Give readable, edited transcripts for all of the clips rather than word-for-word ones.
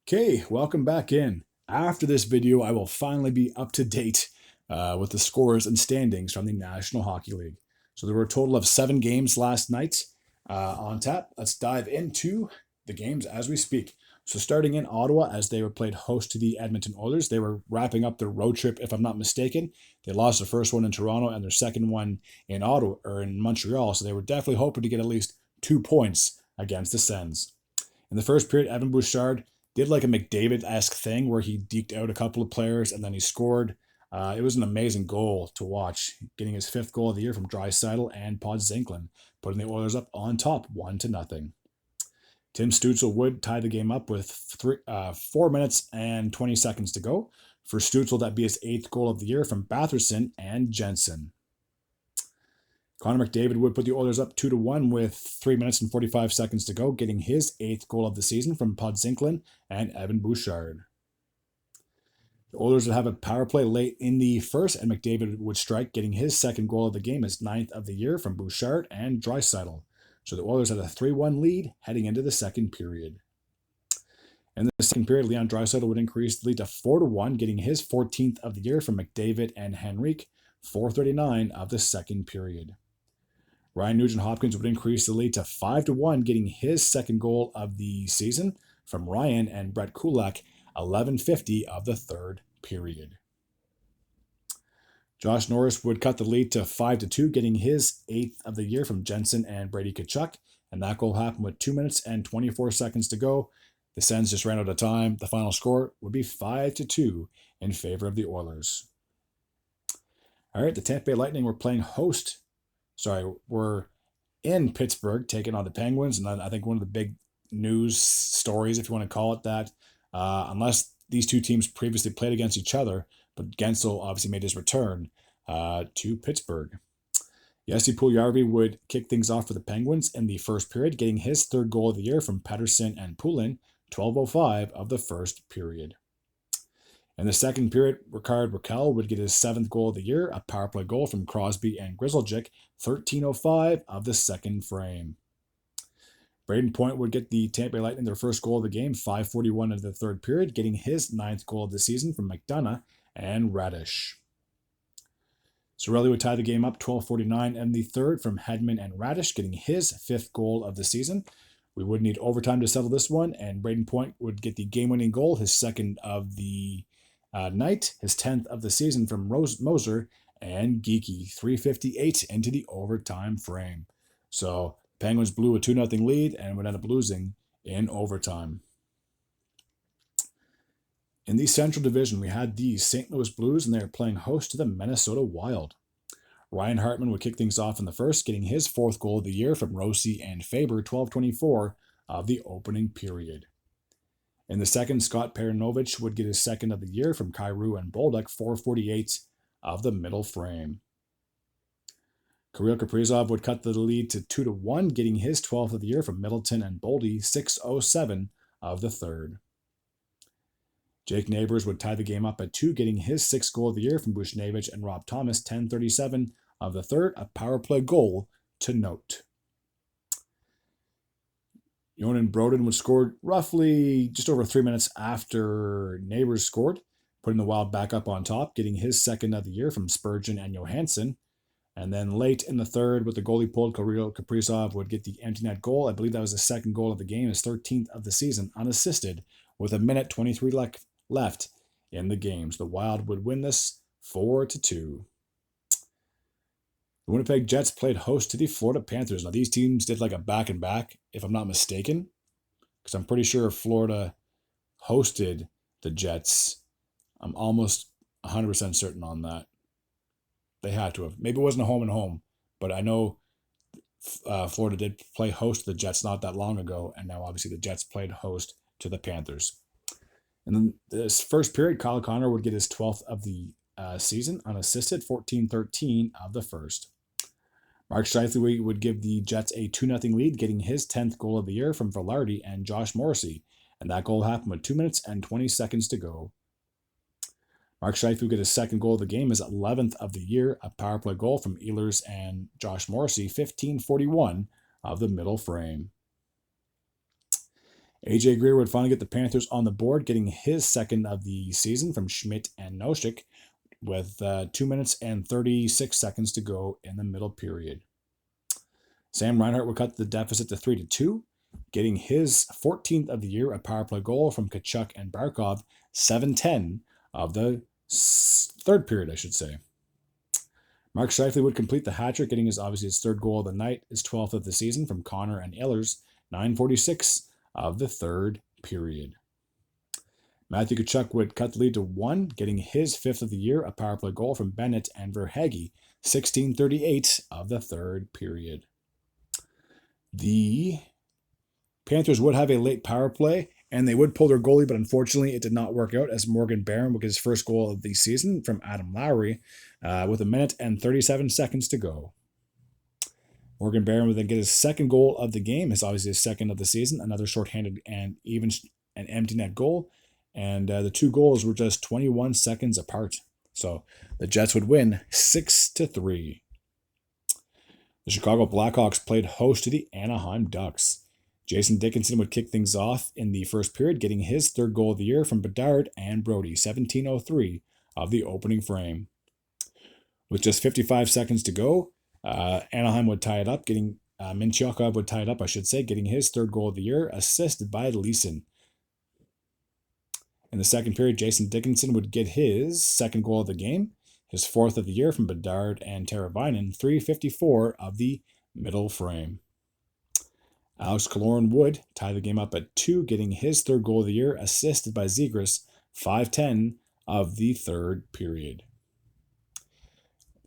Okay, welcome back in. After this video, I will finally be up to date with the scores and standings from the National Hockey League. So there were a total of 7 games last night on tap. Let's dive into the games as we speak. So starting in Ottawa, as they were played host to the Edmonton Oilers, they were wrapping up their road trip, if I'm not mistaken. They lost their first one in Toronto and their second one in Ottawa or in Montreal. So they were definitely hoping to get at least 2 points against the Sens. In the first period, Evan Bouchard did like a McDavid-esque thing where he deked out a couple of players and then he scored. It was an amazing goal to watch, getting his 5th goal of the year from Draisaitl and Podzinklin, putting the Oilers up on top 1-0. Tim Stützle would tie the game up with 4 minutes and 20 seconds to go. For Stützle, that'd be his 8th goal of the year from Batherson and Jensen. Connor McDavid would put the Oilers up 2-1 with 3 minutes and 45 seconds to go, getting his 8th goal of the season from Podzinklin and Evan Bouchard. The Oilers would have a power play late in the first, and McDavid would strike, getting his 2nd goal of the game, his 9th of the year from Bouchard and Draisaitl. So the Oilers had a 3-1 lead heading into the second period. In the second period, Leon Draisaitl would increase the lead to 4-1, getting his 14th of the year from McDavid and Henrique, 4:39 of the second period. Ryan Nugent-Hopkins would increase the lead to 5-1, getting his 2nd goal of the season from Ryan and Brett Kulak, 11:50 of the third period. Josh Norris would cut the lead to 5-2, getting his 8th of the year from Jensen and Brady Tkachuk, and that goal happened with 2 minutes and 24 seconds to go. The Sens just ran out of time. The final score would be 5-2 in favor of the Oilers. All right, the Tampa Bay Lightning were we're in Pittsburgh taking on the Penguins, and I think one of the big news stories, if you want to call it that, unless these two teams previously played against each other, but Gensel obviously made his return to Pittsburgh. Jesse Puljujarvi would kick things off for the Penguins in the first period, getting his 3rd goal of the year from Pettersson and Poulin, 12:05 of the first period. In the second period, Rickard Rakell would get his 7th goal of the year, a power play goal from Crosby and Grzelcyk, 13:05 of the second frame. Braden Point would get the Tampa Bay Lightning their 1st goal of the game, 5:41 of the third period, getting his 9th goal of the season from McDonough and Radish. Cirelli would tie the game up 12:49 in the third from Hedman and Radish, getting his 5th goal of the season. We would need overtime to settle this one, and Braden Point would get the game-winning goal, his 2nd of the night, his 10th of the season from Moser and Geeky, 3:58 into the overtime frame. So Penguins blew a 2-0 lead and would end up losing in overtime. In the Central Division, we had the St. Louis Blues, and they are playing host to the Minnesota Wild. Ryan Hartman would kick things off in the first, getting his 4th goal of the year from Rossi and Faber, 12:24 of the opening period. In the second, Scott Perunovich would get his 2nd of the year from Kyrou and Bolduc, 4:48 of the middle frame. Kirill Kaprizov would cut the lead to 2-1, getting his 12th of the year from Middleton and Boldy, 6:07 of the third. Jake Neighbors would tie the game up at 2, getting his 6th goal of the year from Buchnevich and Rob Thomas, 10:37 of the third, a power play goal to note. Jonan Brodin would score roughly just over 3 minutes after Neighbors scored, putting the Wild back up on top, getting his 2nd of the year from Spurgeon and Johansson. And then late in the third, with the goalie pulled, Kirill Kaprizov would get the empty net goal. I believe that was his 2nd goal of the game, his 13th of the season, unassisted, with 1:23 left in the games. The Wild would win this 4-2. The Winnipeg Jets played host to the Florida Panthers. Now, these teams did like a back-and-back, if I'm not mistaken, because I'm pretty sure Florida hosted the Jets. I'm almost 100% certain on that. They had to have. Maybe it wasn't a home-and-home, but I know Florida did play host to the Jets not that long ago, and now obviously the Jets played host to the Panthers. And then this first period, Kyle Connor would get his 12th of the season, unassisted, 14:13 of the first. Mark Scheifele would give the Jets a 2-0 lead, getting his 10th goal of the year from Velarde and Josh Morrissey, and that goal happened with 2 minutes and 20 seconds to go. Mark Scheifele would get his 2nd goal of the game, his 11th of the year, a power play goal from Ehlers and Josh Morrissey, 15:41 of the middle frame. AJ Greer would finally get the Panthers on the board, getting his second of the season from Schmidt and Noshik with 2 minutes and 36 seconds to go in the middle period. Sam Reinhart would cut the deficit to 3-2, getting his 14th of the year, a power play goal from Tkachuk and Barkov, 7:10 of the third period, I should say. Mark Scheifele would complete the hat-trick, getting his third goal of the night, his 12th of the season from Connor and Ehlers, 9:46 of the third period. Matthew Tkachuk would cut the lead to 1, getting his 5th of the year, a power play goal from Bennett and Verhaeghe, 16:38 of the third period. The Panthers would have a late power play, and they would pull their goalie, but unfortunately it did not work out as Morgan Barron would get his first goal of the season from Adam Lowry with 1 minute and 37 seconds to go. Morgan Barron would then get his second goal of the game, his second of the season, another shorthanded and even an empty net goal, and the two goals were just 21 seconds apart. So the Jets would win 6-3. The Chicago Blackhawks played host to the Anaheim Ducks. Jason Dickinson would kick things off in the first period, getting his third goal of the year from Bedard and Brody, 17:03 of the opening frame. With just 55 seconds to go, Anaheim would tie it up, Mintyukov would tie it up, getting his third goal of the year, assisted by Leeson. In the second period, Jason Dickinson would get his second goal of the game, his 4th of the year from Bedard and Teravainen, 3:54 of the middle frame. Alex Killorn would tie the game up at 2, getting his third goal of the year, assisted by Zegras, 5:10 of the third period.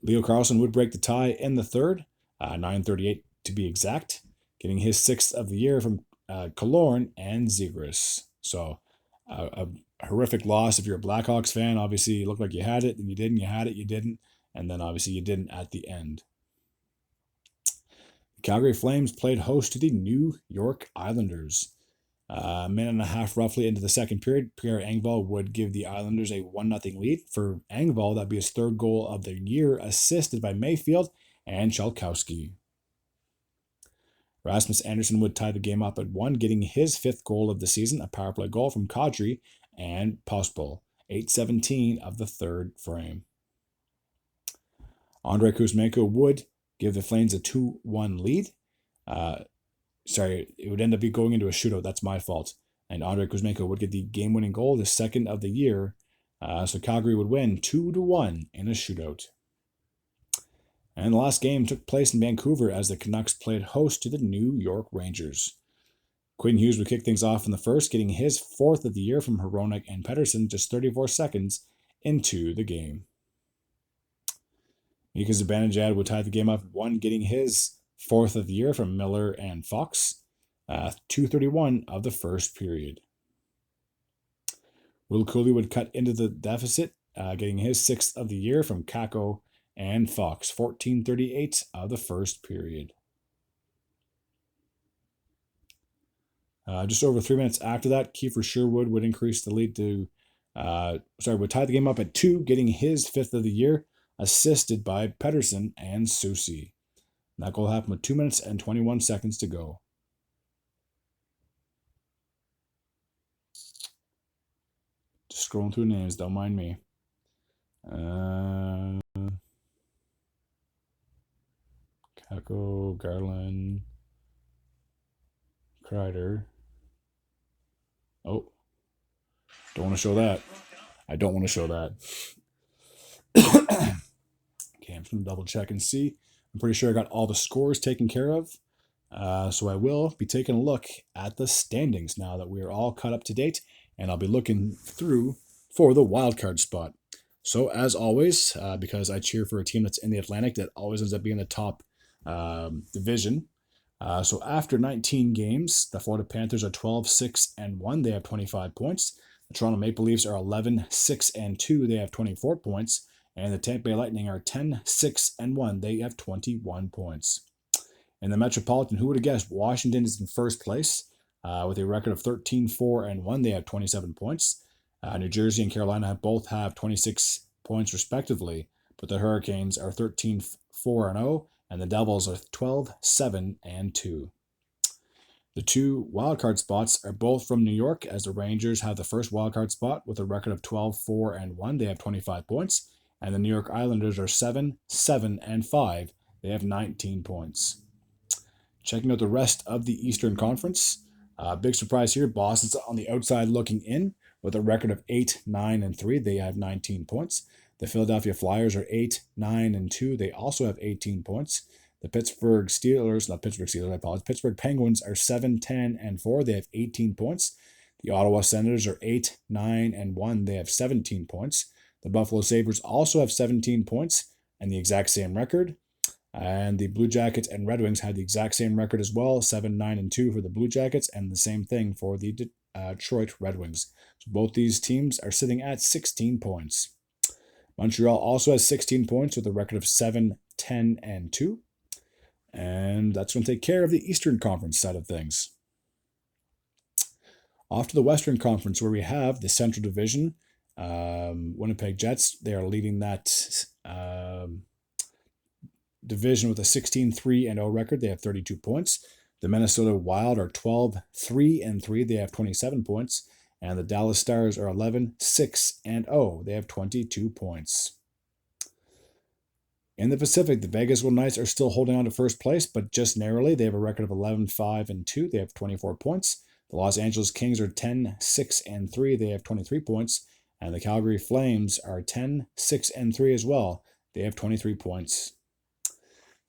Leo Carlsson would break the tie in the third, 9:38 to be exact, getting his 6th of the year from Killorn and Zegras. So a horrific loss if you're a Blackhawks fan. Obviously, you looked like you had it, then you didn't, you had it, you didn't, and then obviously you didn't at the end. The Calgary Flames played host to the New York Islanders. A minute and a half roughly into the second period, Pierre Engvall would give the Islanders a 1-0 lead. For Engvall, that'd be his third goal of the year, assisted by Mayfield and Chalkowski. Rasmus Andersson would tie the game up at 1, getting his 5th goal of the season, a power play goal from Kadri and Pospel, 8:17 of the third frame. Andrei Kuzmenko would give the Flames a 2-1 lead. It would end up going into a shootout. That's my fault. And Andrei Kuzmenko would get the game-winning goal, the 2nd of the year. So Calgary would win 2-1 in a shootout. And the last game took place in Vancouver as the Canucks played host to the New York Rangers. Quinn Hughes would kick things off in the first, getting his 4th of the year from Hronek and Pettersson just 34 seconds into the game. Mika Zibanejad would tie the game up at 1, getting his 4th of the year from Miller and Fox, 2:31 of the first period. Will Cooley would cut into the deficit, getting his 6th of the year from Kakko and Fox, 14:38 of the first period. Just over 3 minutes after that, Kiefer Sherwood would increase the lead would tie the game up at 2, getting his 5th of the year, assisted by Pettersson and Soucy. That goal happened with 2 minutes and 21 seconds to go. Just scrolling through names, don't mind me. Kakko, Garland, Kreider. Oh, don't want to show that. I don't want to show that. Okay, I'm just going to double check and see. I'm pretty sure I got all the scores taken care of. So I will be taking a look at the standings now that we are all caught up to date, and I'll be looking through for the wildcard spot. So as always, because I cheer for a team that's in the Atlantic, that always ends up being the top division. So after 19 games, the Florida Panthers are 12-6-1. They have 25 points. The Toronto Maple Leafs are 11-6-2. They have 24 points. And the Tampa Bay Lightning are 10-6-1. They have 21 points. In the Metropolitan, who would have guessed? Washington is in first place with a record of 13-4-1. They have 27 points. New Jersey and Carolina both have 26 points respectively, but the Hurricanes are 13-4-0, and the Devils are 12-7-2. The The two wildcard spots are both from New York, as the Rangers have the first wildcard spot with a record of 12-4-1. They have 25 points. And the New York Islanders are 7-7-5. They have 19 points. Checking out the rest of the Eastern Conference. Big surprise here. Boston's on the outside looking in with a record of 8-9-3. They have 19 points. The Philadelphia Flyers are 8-9-2. They also have 18 points. The Pittsburgh Penguins are 7-10-4. They have 18 points. The Ottawa Senators are 8-9-1. They have 17 points. The Buffalo Sabres also have 17 points and the exact same record. And the Blue Jackets and Red Wings had the exact same record as well, 7-9-2 for the Blue Jackets, and the same thing for the Detroit Red Wings. So both these teams are sitting at 16 points. Montreal also has 16 points with a record of 7-10-2. And that's going to take care of the Eastern Conference side of things. Off to the Western Conference, where we have the Central Division. Winnipeg Jets, they are leading that division with a 16-3-0 record. They have 32 points. The Minnesota Wild are 12-3-3. They have 27 points. And the Dallas Stars are 11-6-0. They have 22 points. In the Pacific, the Vegas Golden Knights are still holding on to first place, but just narrowly. They have a record of 11-5-2. They have 24 points. The Los Angeles Kings are 10-6-3. They have 23 points. And the Calgary Flames are 10-6-3 as well. They have 23 points.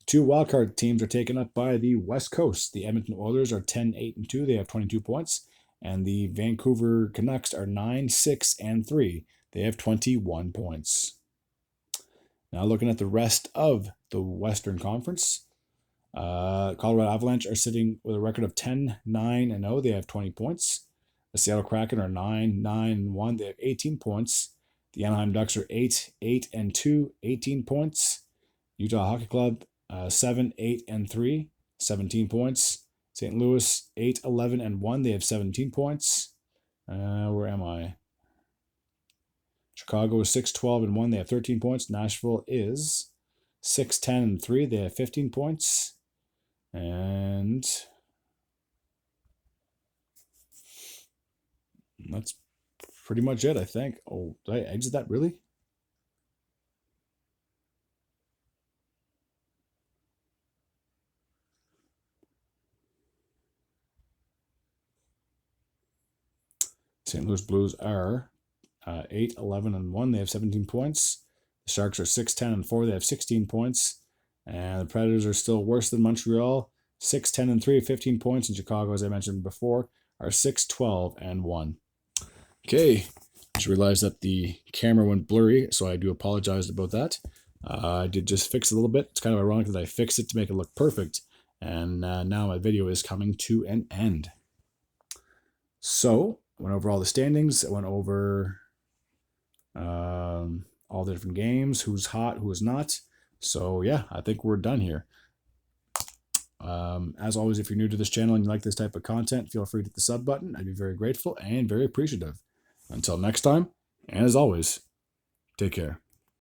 Two wildcard teams are taken up by the West Coast. The Edmonton Oilers are 10-8-2. They have 22 points. And the Vancouver Canucks are 9-6-3. They have 21 points. Now looking at the rest of the Western Conference, Colorado Avalanche are sitting with a record of 10-9-0. They have 20 points. The Seattle Kraken are 9-9-1. They have 18 points. The Anaheim Ducks are 8-8-2, 18 points. Utah Hockey Club 7-8-3, 17 points. St. Louis 8-11-1. They have 17 points. Where am I? Chicago is 6-12-1. They have 13 points. Nashville is 6-10-3. They have 15 points. And that's pretty much it, I think. Oh, did I exit that really? St. Louis Blues are 8-11-1. They have 17 points. The Sharks are 6-10-4. They have 16 points. And the Predators are still worse than Montreal. 6-10-3, 15 points. And Chicago, as I mentioned before, are 6-12-1. Okay. Just realized that the camera went blurry, so I do apologize about that. I did just fix it a little bit. It's kind of ironic that I fixed it to make it look perfect. And now my video is coming to an end. So, I went over all the standings. I went over all the different games, who's hot, who is not. So yeah, I think we're done here. As always, if you're new to this channel and you like this type of content, feel free to hit the sub button. I'd be very grateful and very appreciative. Until next time, and as always, take care.